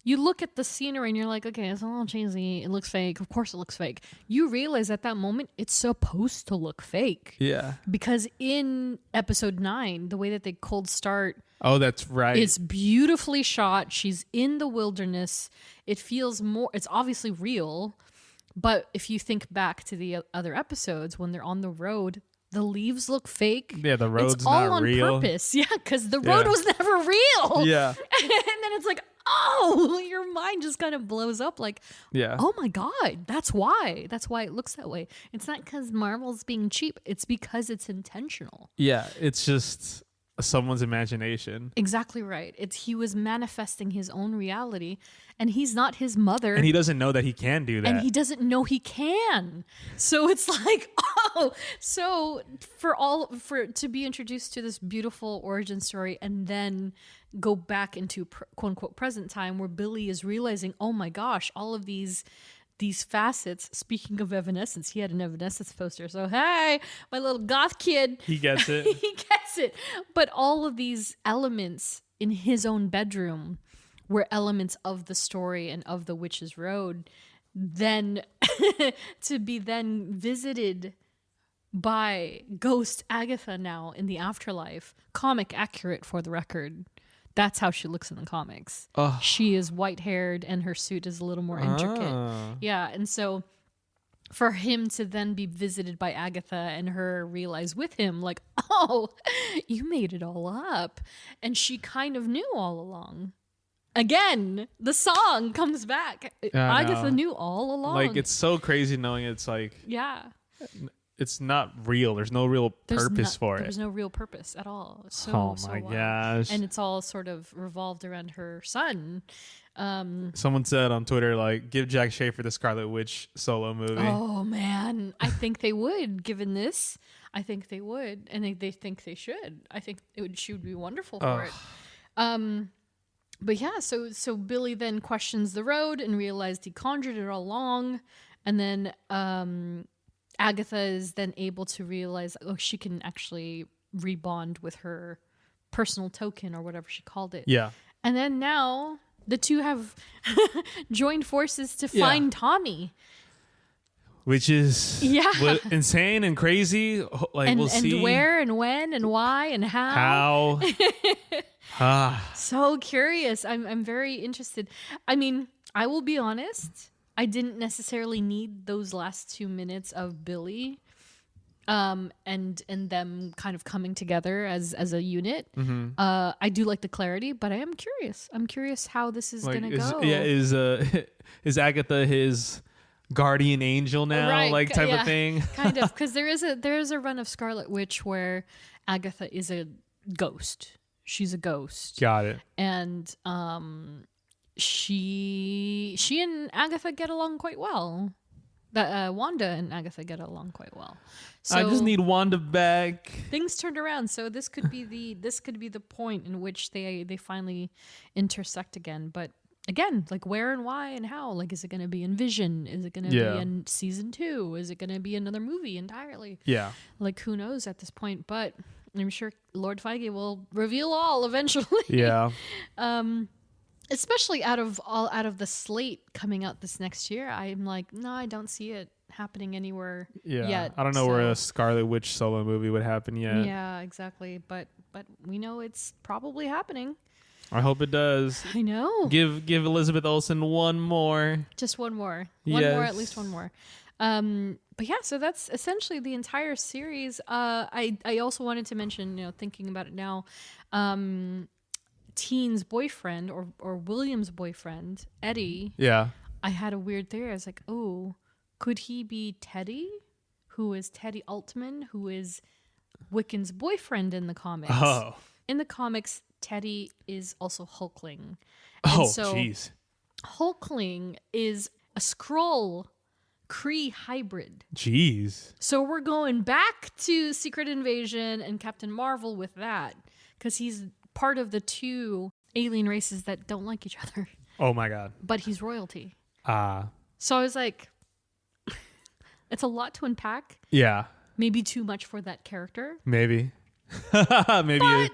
you look at the scenery and you're like, okay, it's a little cheesy. It looks fake. Of course it looks fake. You realize at that moment it's supposed to look fake. Yeah. Because in episode 9, the way that they cold start. Oh, that's right. It's beautifully shot. She's in the wilderness. It feels more, it's obviously real. But if you think back to the other episodes, when they're on the road, the leaves look fake. Yeah, the road's it's all not real. on purpose. Yeah, because the road was never real. Yeah. And then it's like, oh, your mind just kind of blows up like, oh my God, that's why it looks that way. It's not because Marvel's being cheap. It's because it's intentional. Yeah, it's just someone's imagination. Exactly right. He was manifesting his own reality, and he's not his mother. And he doesn't know that he can do that. And he doesn't know he can. So it's like, so to be introduced to this beautiful origin story and then go back into quote unquote present time where Billy is realizing, oh my gosh, all of these facets. Speaking of Evanescence, he had an Evanescence poster. So, hey, my little goth kid. He gets it. He gets it. But all of these elements in his own bedroom were elements of the story and of the Witch's Road. Then to be then visited by Ghost Agatha now in the afterlife. Comic accurate for the record. That's how she looks in the comics. She is white-haired and her suit is a little more intricate. Yeah, and so for him to then be visited by Agatha and her realize with him, like, oh, you made it all up. And she kind of knew all along. Again, the song comes back. Agatha knew all along. Like, it's so crazy knowing it's like... Yeah. It's not real. There's no real purpose for it. There's no real purpose at all. So my gosh. And it's all sort of revolved around her son. Someone said on Twitter, like, give Jack Schaefer the Scarlet Witch solo movie. Oh, man. I think they would, given this. I think they would. And they think they should. I think she would be wonderful for it. But yeah, so Billy then questions the road and realized he conjured it all along. And then... Agatha is then able to realize, she can actually rebond with her personal token or whatever she called it. Yeah. And then now the two have joined forces to find Tommy. Which is insane and crazy. Like, we'll see. And where and when and why and how. So curious. I'm very interested. I mean, I will be honest. I didn't necessarily need those last 2 minutes of Billy and them kind of coming together as a unit. Mm-hmm. I do like the clarity, but I am curious. I'm curious how this is going to go. Yeah, is Agatha his guardian angel now, right, type of thing? Kind of, because there is a run of Scarlet Witch where Agatha is a ghost. She's a ghost. Got it. And she and Agatha get along quite well. That Wanda and Agatha get along quite well. So I just need Wanda back. things turned around. So this could be the point in which they finally intersect again. But again, like where and why and how? Like, is it going to be in Vision? Is it going to be in season 2? Is it going to be another movie entirely? Yeah. Like, who knows at this point? But I'm sure Lord Feige will reveal all eventually. Yeah. Especially out of the slate coming out this next year, I'm like, no, I don't see it happening anywhere yet. I don't know where a Scarlet Witch solo movie would happen yet. Yeah, exactly. But we know it's probably happening. I hope it does. I know. Give Elizabeth Olsen one more. Just one more. Yes. At least one more. But yeah, so that's essentially the entire series. I also wanted to mention, thinking about it now, Teen's boyfriend or William's boyfriend, Eddie. Yeah. I had a weird theory. I was like, oh, could he be Teddy? Who is Teddy Altman, who is Wiccan's boyfriend in the comics. Oh. In the comics, Teddy is also Hulkling. Oh, jeez. Hulkling is a Skrull Kree hybrid. Jeez. So we're going back to Secret Invasion and Captain Marvel with that, because he's part of the 2 alien races that don't like each other. Oh my God. But he's royalty. So I was like, it's a lot to unpack. Yeah. Maybe too much for that character. Maybe. Maybe. But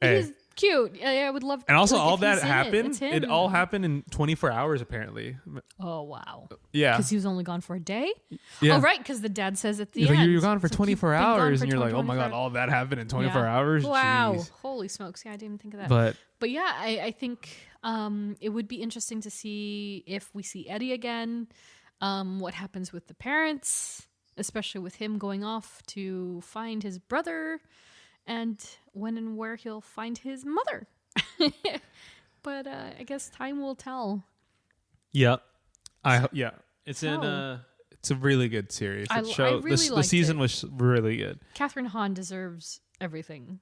Hey. he's cute. I would love to. And also, like, all if that he's in happened. It, It all happened in 24 hours, apparently. Oh, wow. Yeah. Because he was only gone for a day? Yeah. Oh, right, because the dad says at the He's end. like, you were gone for So 24 you've been gone hours, for and you're like, oh my 24 God, all that happened in 24 Yeah. hours? Wow. Jeez. Holy smokes. Yeah, I didn't even think of that. But yeah, I think it would be interesting to see if we see Eddie again, what happens with the parents, especially with him going off to find his brother, and when and where he'll find his mother. But I guess time will tell. Yep. It's it's a really good series. I really the liked season it. was really good. Kathryn Hahn deserves everything.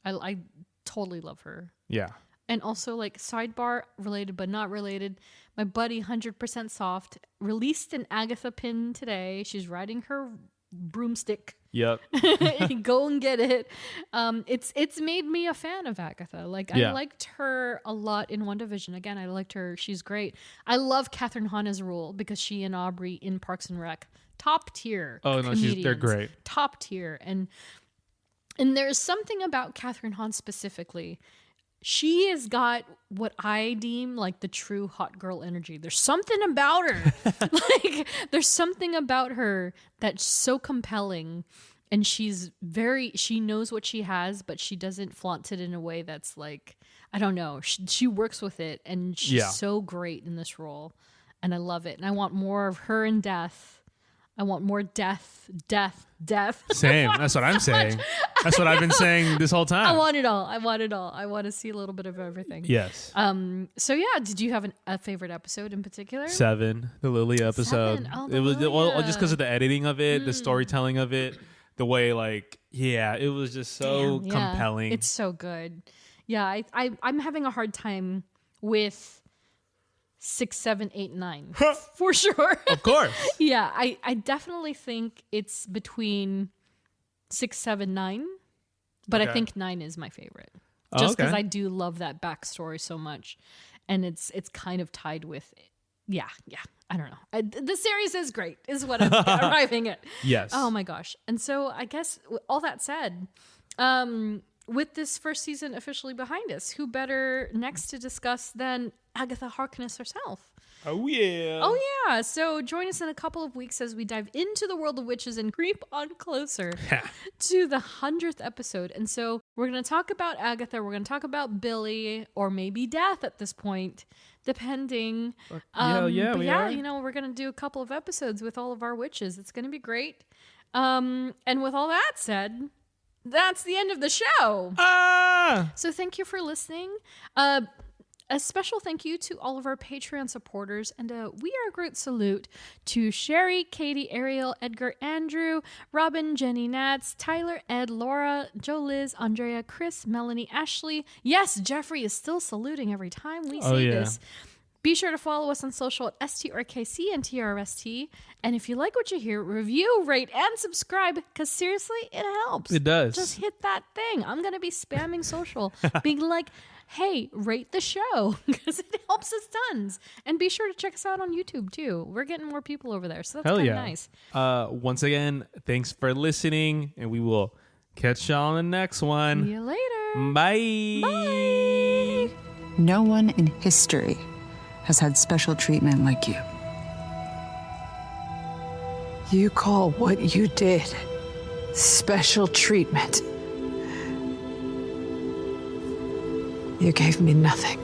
I totally love her. Yeah. And also, like, sidebar, related but not related, my buddy 100% Soft released an Agatha pin today. She's riding her broomstick. Yep. Go and get it. It's made me a fan of Agatha. Like, I liked her a lot in WandaVision. Again, I liked her. She's great. I love Kathryn Hahn as Rule, because she and Aubrey in Parks and Rec, top tier. Oh no, they're great. Top tier. And there's something about Kathryn Hahn specifically. She has got what I deem like the true hot girl energy. There's something about her. There's something about her that's so compelling. And she knows what she has, but she doesn't flaunt it in a way that's like, I don't know. She works with it, and she's so great in this role. And I love it. And I want more of her in Death. I want more death. Same. That's what I'm saying. That's what I've been saying this whole time. I want it all. I want to see a little bit of everything. Yes. So yeah, did you have a favorite episode in particular? 7, the Lily episode. 7. Oh, it was Lilia. just because of the editing of it, the storytelling of it, the way it was just so compelling. It's so good. Yeah, I'm having a hard time with 6, 7, 8, 9 for sure. Of course. Yeah, I definitely think it's between 6, 7, 9, but I think 9 is my favorite, just because I do love that backstory so much, and it's kind of tied with it. Yeah. I don't know. The series is great, is what I'm arriving at. Yes. Oh my gosh. And so I guess all that said, with this first season officially behind us, who better next to discuss than Agatha Harkness herself? Oh yeah. Oh yeah. So join us in a couple of weeks as we dive into the world of witches and creep on closer to the 100th episode. And so we're going to talk about Agatha. We're going to talk about Billy, or maybe Death at this point, depending. We are. We're going to do a couple of episodes with all of our witches. It's going to be great. And with all that said, that's the end of the show. So thank you for listening. A special thank you to all of our Patreon supporters, and a We Are Groot salute to Sherry, Katie, Ariel, Edgar, Andrew, Robin, Jenny, Nats, Tyler, Ed, Laura, Joe, Liz, Andrea, Chris, Melanie, Ashley. Yes, Geoffrey is still saluting every time we say this. Be sure to follow us on social at STRKC and TRST. And if you like what you hear, review, rate, and subscribe, because seriously, it helps. It does. Just hit that thing. I'm going to be spamming social, being like, hey, rate the show, because it helps us tons. And be sure to check us out on YouTube, too. We're getting more people over there, so that's kind of nice. Once again, thanks for listening, and we will catch y'all on the next one. See you later. Bye. Bye. No one in history has had special treatment like you. You call what you did special treatment? You gave me nothing.